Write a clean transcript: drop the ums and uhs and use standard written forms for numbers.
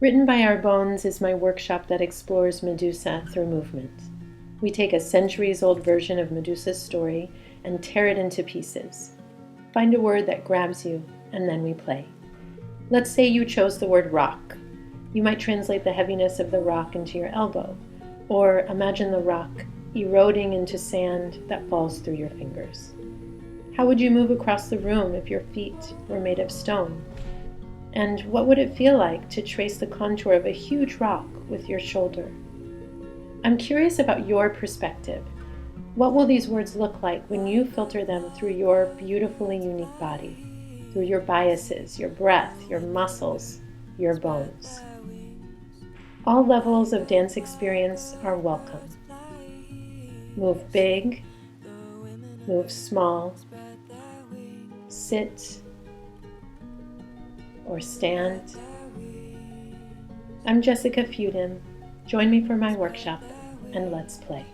Written by Our Bones is my workshop that explores Medusa through movement. We take a centuries-old version of Medusa's story and tear it into pieces. Find a word that grabs you, and then we play. Let's say you chose the word rock. You might translate the heaviness of the rock into your elbow, or imagine the rock eroding into sand that falls through your fingers. How would you move across the room if your feet were made of stone? And what would it feel like to trace the contour of a huge rock with your shoulder? I'm curious about your perspective. What will these words look like when you filter them through your beautifully unique body, through your biases, your breath, your muscles, your bones? All levels of dance experience are welcome. Move big, move small, sit or stand. I'm Jessica Fudim. Join me for my workshop and let's play.